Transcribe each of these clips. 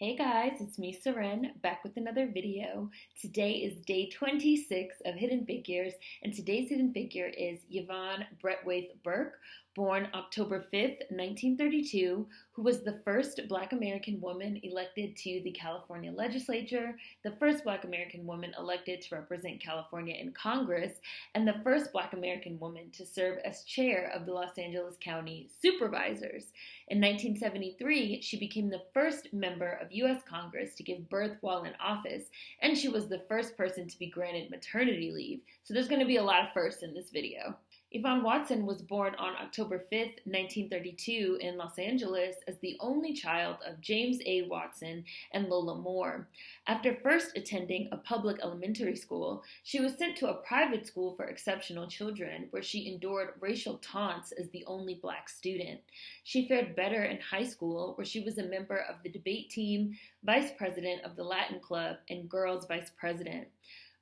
Hey guys, it's me, Seren, back with another video. Today is day 26 of Hidden Figures, and today's hidden figure is Yvonne Brathwaite Burke, born October 5th, 1932, who was the first Black American woman elected to the California legislature, the first Black American woman elected to represent California in Congress, and the first Black American woman to serve as chair of the Los Angeles County Supervisors. In 1973, she became the first member of U.S. Congress to give birth while in office, and she was the first person to be granted maternity leave. So there's going to be a lot of firsts in this video. Yvonne Watson was born on October 5th, 1932 in Los Angeles as the only child of James A. Watson and Lola Moore. After first attending a public elementary school, she was sent to a private school for exceptional children where she endured racial taunts as the only Black student. She fared better in high school where she was a member of the debate team, vice president of the Latin Club, and girls vice president.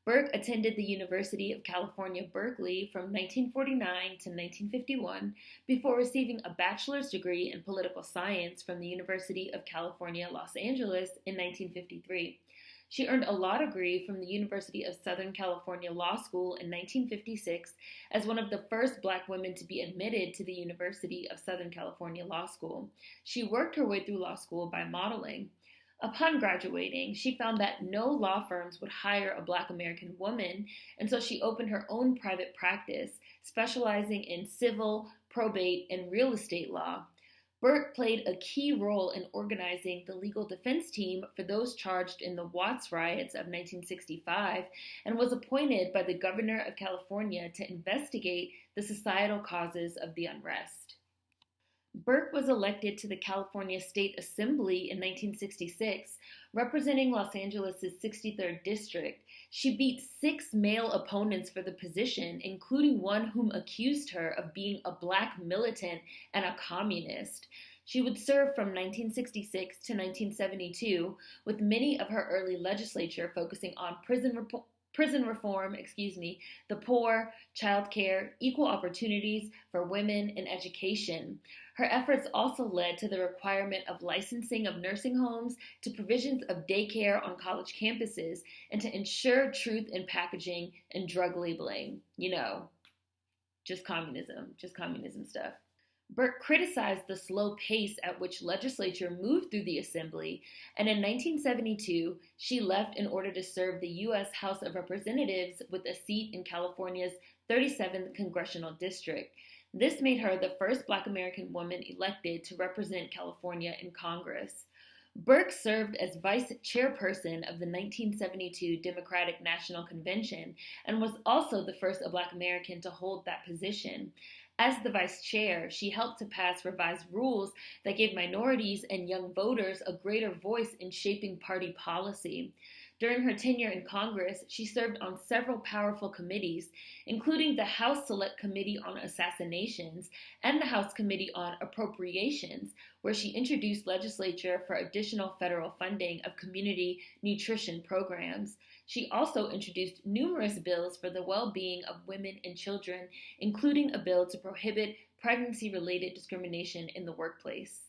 Burke attended the University of California, Berkeley from 1949 to 1951 before receiving a bachelor's degree in political science from the University of California, Los Angeles in 1953. She earned a law degree from the University of Southern California Law School in 1956 as one of the first Black women to be admitted to the University of Southern California Law School. She worked her way through law school by modeling. Upon graduating, she found that no law firms would hire a Black American woman, and so she opened her own private practice, specializing in civil, probate, and real estate law. Burke played a key role in organizing the legal defense team for those charged in the Watts Riots of 1965 and was appointed by the governor of California to investigate the societal causes of the unrest. Burke was elected to the California State Assembly in 1966, representing Los Angeles' 63rd District. She beat 6 male opponents for the position, including one whom accused her of being a Black militant and a communist. She would serve from 1966 to 1972, with many of her early legislature focusing on prison reform, the poor, childcare, equal opportunities for women, and education. Her efforts also led to the requirement of licensing of nursing homes, to provisions of daycare on college campuses, and to ensure truth in packaging and drug labeling. Just communism stuff. Burke criticized the slow pace at which legislature moved through the assembly, and in 1972, she left in order to serve the U.S. House of Representatives with a seat in California's 37th Congressional District. This made her the first Black American woman elected to represent California in Congress. Burke served as vice chairperson of the 1972 Democratic National Convention and was also the first Black American to hold that position. As the vice chair, she helped to pass revised rules that gave minorities and young voters a greater voice in shaping party policy. During her tenure in Congress, she served on several powerful committees, including the House Select Committee on Assassinations and the House Committee on Appropriations, where she introduced legislation for additional federal funding of community nutrition programs. She also introduced numerous bills for the well-being of women and children, including a bill to prohibit pregnancy-related discrimination in the workplace.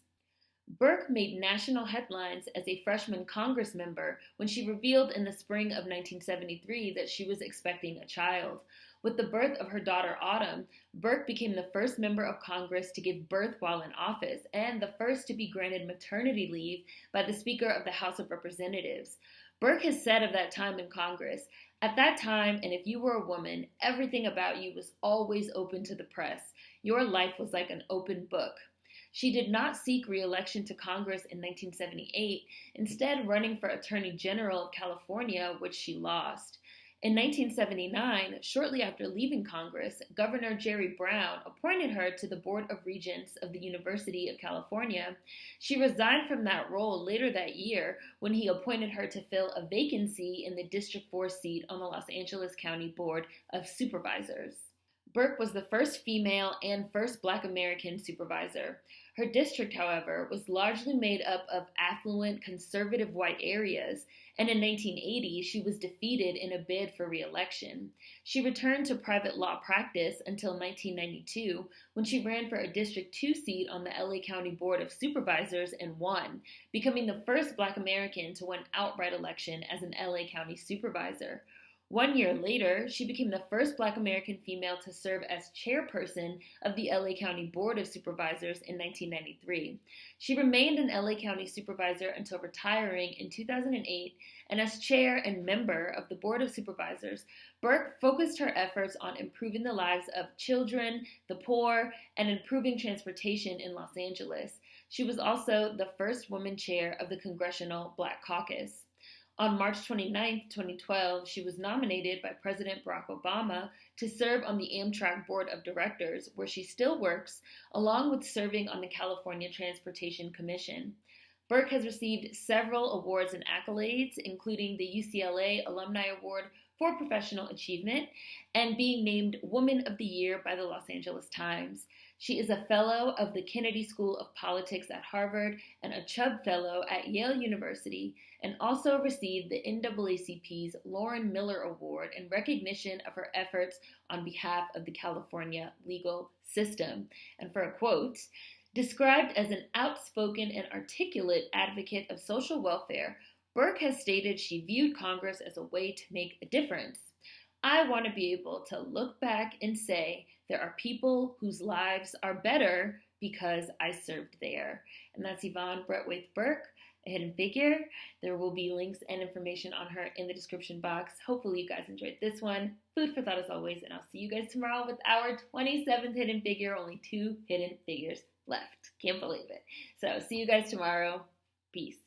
Burke made national headlines as a freshman Congress member when she revealed in the spring of 1973 that she was expecting a child. With the birth of her daughter Autumn, Burke became the first member of Congress to give birth while in office and the first to be granted maternity leave by the Speaker of the House of Representatives. Burke has said of that time in Congress, "At that time, and if you were a woman, everything about you was always open to the press. Your life was like an open book." She did not seek re-election to Congress in 1978, instead running for Attorney General of California, which she lost. In 1979, shortly after leaving Congress, Governor Jerry Brown appointed her to the Board of Regents of the University of California. She resigned from that role later that year when he appointed her to fill a vacancy in the District 4 seat on the Los Angeles County Board of Supervisors. Burke was the first female and first Black American supervisor. Her district, however, was largely made up of affluent conservative white areas, and in 1980 she was defeated in a bid for re-election. She returned to private law practice until 1992, when she ran for a District 2 seat on the LA County Board of Supervisors and won, becoming the first Black American to win outright election as an LA County supervisor. 1 year later, she became the first Black American female to serve as chairperson of the LA County Board of Supervisors in 1993. She remained an LA County supervisor until retiring in 2008, and as chair and member of the Board of Supervisors, Burke focused her efforts on improving the lives of children, the poor, and improving transportation in Los Angeles. She was also the first woman chair of the Congressional Black Caucus. On March 29, 2012, she was nominated by President Barack Obama to serve on the Amtrak Board of Directors, where she still works, along with serving on the California Transportation Commission. Burke has received several awards and accolades, including the UCLA Alumni Award for Professional Achievement and being named Woman of the Year by the Los Angeles Times. She is a fellow of the Kennedy School of Politics at Harvard and a Chubb Fellow at Yale University, and also received the NAACP's Lauren Miller Award in recognition of her efforts on behalf of the California legal system. And for a quote, described as an outspoken and articulate advocate of social welfare, Burke has stated she viewed Congress as a way to make a difference. I want to be able to look back and say there are people whose lives are better because I served there. And that's Yvonne Brathwaite Burke, a hidden figure. There will be links and information on her in the description box. Hopefully you guys enjoyed this one. Food for thought as always, and I'll see you guys tomorrow with our 27th hidden figure. Only 2 hidden figures left. Can't believe it. So see you guys tomorrow. Peace.